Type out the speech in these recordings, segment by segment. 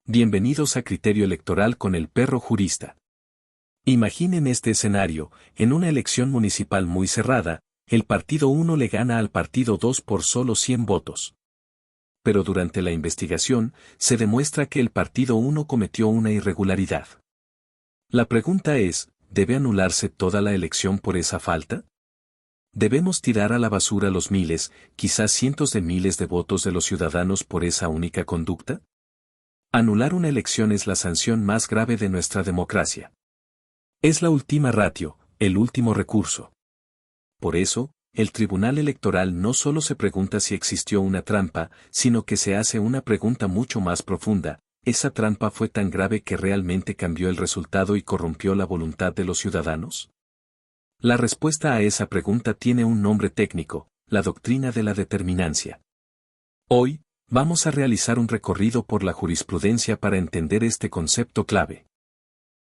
Bienvenidos a Criterio Electoral con el perro jurista. Imaginen este escenario: en una elección municipal muy cerrada, el partido 1 le gana al partido 2 por solo 100 votos. Pero durante la investigación, se demuestra que el partido 1 cometió una irregularidad. La pregunta es, ¿debe anularse toda la elección por esa falta? ¿Debemos tirar a la basura los miles, quizás cientos de miles de votos de los ciudadanos por esa única conducta? Anular una elección es la sanción más grave de nuestra democracia. Es la última ratio, el último recurso. Por eso, el Tribunal Electoral no solo se pregunta si existió una trampa, sino que se hace una pregunta mucho más profunda: ¿esa trampa fue tan grave que realmente cambió el resultado y corrompió la voluntad de los ciudadanos? La respuesta a esa pregunta tiene un nombre técnico: la doctrina de la determinancia. Hoy, vamos a realizar un recorrido por la jurisprudencia para entender este concepto clave.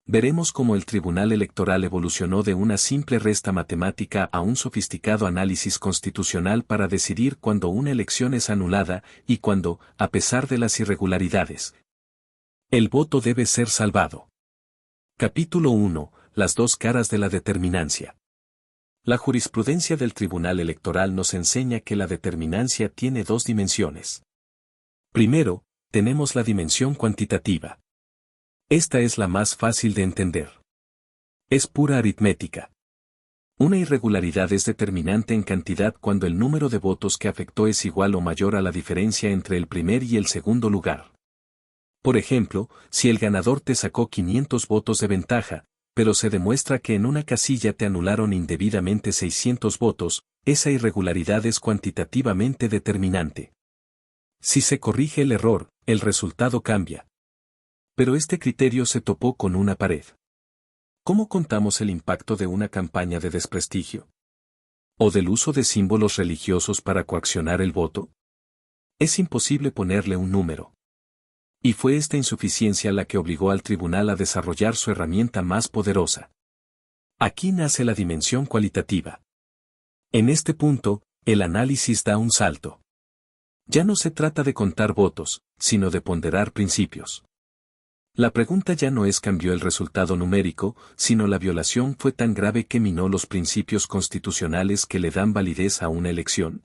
Veremos cómo el Tribunal Electoral evolucionó de una simple resta matemática a un sofisticado análisis constitucional para decidir cuándo una elección es anulada y cuándo, a pesar de las irregularidades, el voto debe ser salvado. Capítulo 1. Las dos caras de la determinancia. La jurisprudencia del Tribunal Electoral nos enseña que la determinancia tiene dos dimensiones. Primero, tenemos la dimensión cuantitativa. Esta es la más fácil de entender. Es pura aritmética. Una irregularidad es determinante en cantidad cuando el número de votos que afectó es igual o mayor a la diferencia entre el primer y el segundo lugar. Por ejemplo, si el ganador te sacó 500 votos de ventaja, pero se demuestra que en una casilla te anularon indebidamente 600 votos, esa irregularidad es cuantitativamente determinante. Si se corrige el error, el resultado cambia. Pero este criterio se topó con una pared. ¿Cómo contamos el impacto de una campaña de desprestigio? ¿O del uso de símbolos religiosos para coaccionar el voto? Es imposible ponerle un número. Y fue esta insuficiencia la que obligó al tribunal a desarrollar su herramienta más poderosa. Aquí nace la dimensión cualitativa. En este punto, el análisis da un salto. Ya no se trata de contar votos, sino de ponderar principios. La pregunta ya no es ¿cambió el resultado numérico?, sino ¿la violación fue tan grave que minó los principios constitucionales que le dan validez a una elección?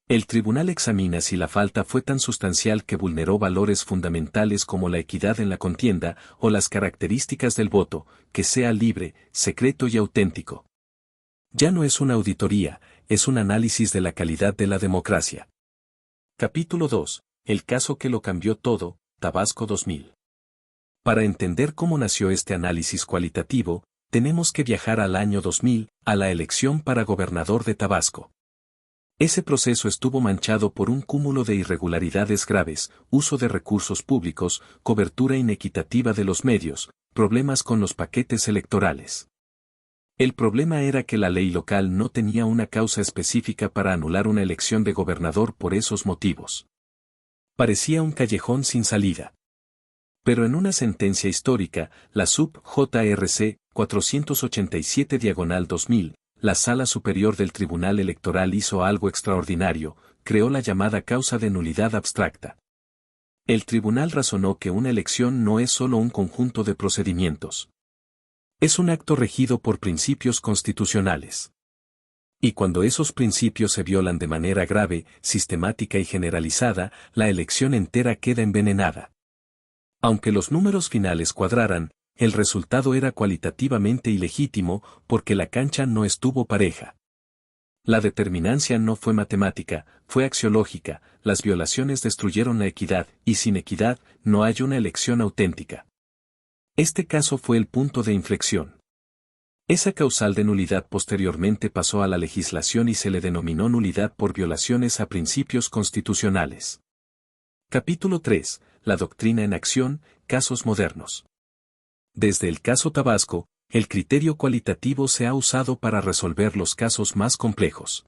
El tribunal examina si la falta fue tan sustancial que vulneró valores fundamentales como la equidad en la contienda o las características del voto, que sea libre, secreto y auténtico. Ya no es una auditoría, es un análisis de la calidad de la democracia. Capítulo 2. El caso que lo cambió todo, Tabasco 2000. Para entender cómo nació este análisis cualitativo, tenemos que viajar al año 2000, a la elección para gobernador de Tabasco. Ese proceso estuvo manchado por un cúmulo de irregularidades graves: uso de recursos públicos, cobertura inequitativa de los medios, problemas con los paquetes electorales. El problema era que la ley local no tenía una causa específica para anular una elección de gobernador por esos motivos. Parecía un callejón sin salida. Pero en una sentencia histórica, la Sup. JRC 487/2000, la Sala Superior del Tribunal Electoral hizo algo extraordinario: creó la llamada causa de nulidad abstracta. El tribunal razonó que una elección no es solo un conjunto de procedimientos. Es un acto regido por principios constitucionales. Y cuando esos principios se violan de manera grave, sistemática y generalizada, la elección entera queda envenenada. Aunque los números finales cuadraran, el resultado era cualitativamente ilegítimo porque la cancha no estuvo pareja. La determinancia no fue matemática, fue axiológica: las violaciones destruyeron la equidad, y sin equidad, no hay una elección auténtica. Este caso fue el punto de inflexión. Esa causal de nulidad posteriormente pasó a la legislación y se le denominó nulidad por violaciones a principios constitucionales. Capítulo 3. La doctrina en acción, casos modernos. Desde el caso Tabasco, el criterio cualitativo se ha usado para resolver los casos más complejos.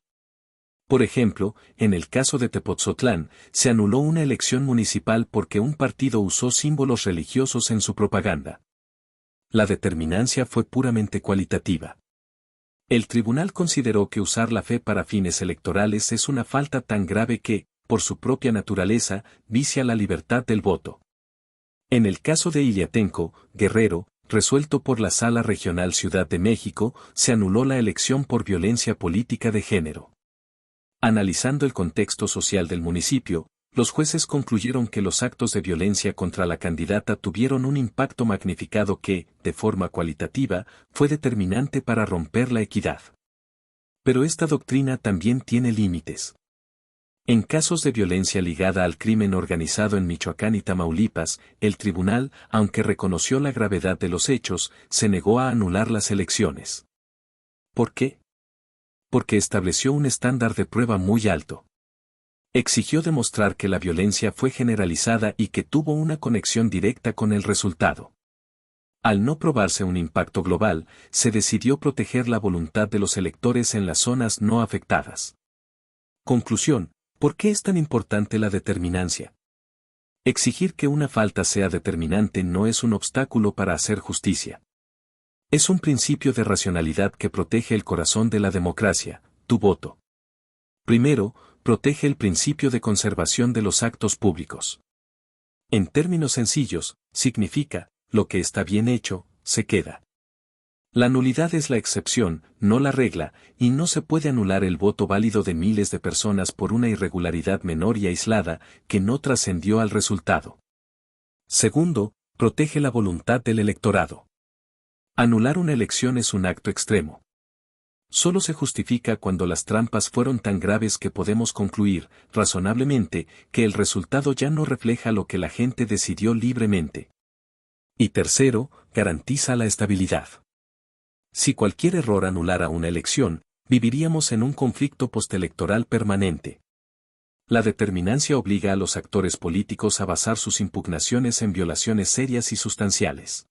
Por ejemplo, en el caso de Tepotzotlán, se anuló una elección municipal porque un partido usó símbolos religiosos en su propaganda. La determinancia fue puramente cualitativa. El tribunal consideró que usar la fe para fines electorales es una falta tan grave que, por su propia naturaleza, vicia la libertad del voto. En el caso de Iliatenco, Guerrero, resuelto por la Sala Regional Ciudad de México, se anuló la elección por violencia política de género. Analizando el contexto social del municipio, los jueces concluyeron que los actos de violencia contra la candidata tuvieron un impacto magnificado que, de forma cualitativa, fue determinante para romper la equidad. Pero esta doctrina también tiene límites. En casos de violencia ligada al crimen organizado en Michoacán y Tamaulipas, el tribunal, aunque reconoció la gravedad de los hechos, se negó a anular las elecciones. ¿Por qué? Porque estableció un estándar de prueba muy alto. Exigió demostrar que la violencia fue generalizada y que tuvo una conexión directa con el resultado. Al no probarse un impacto global, se decidió proteger la voluntad de los electores en las zonas no afectadas. Conclusión: ¿por qué es tan importante la determinancia? Exigir que una falta sea determinante no es un obstáculo para hacer justicia. Es un principio de racionalidad que protege el corazón de la democracia, tu voto. Primero, protege el principio de conservación de los actos públicos. En términos sencillos, significa, lo que está bien hecho, se queda. La nulidad es la excepción, no la regla, y no se puede anular el voto válido de miles de personas por una irregularidad menor y aislada, que no trascendió al resultado. Segundo, protege la voluntad del electorado. Anular una elección es un acto extremo. Solo se justifica cuando las trampas fueron tan graves que podemos concluir, razonablemente, que el resultado ya no refleja lo que la gente decidió libremente. Y tercero, garantiza la estabilidad. Si cualquier error anulara una elección, viviríamos en un conflicto postelectoral permanente. La determinancia obliga a los actores políticos a basar sus impugnaciones en violaciones serias y sustanciales.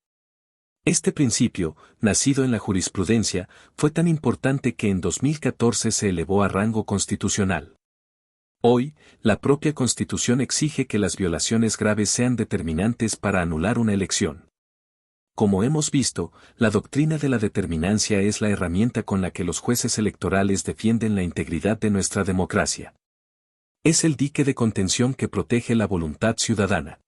Este principio, nacido en la jurisprudencia, fue tan importante que en 2014 se elevó a rango constitucional. Hoy, la propia Constitución exige que las violaciones graves sean determinantes para anular una elección. Como hemos visto, la doctrina de la determinancia es la herramienta con la que los jueces electorales defienden la integridad de nuestra democracia. Es el dique de contención que protege la voluntad ciudadana.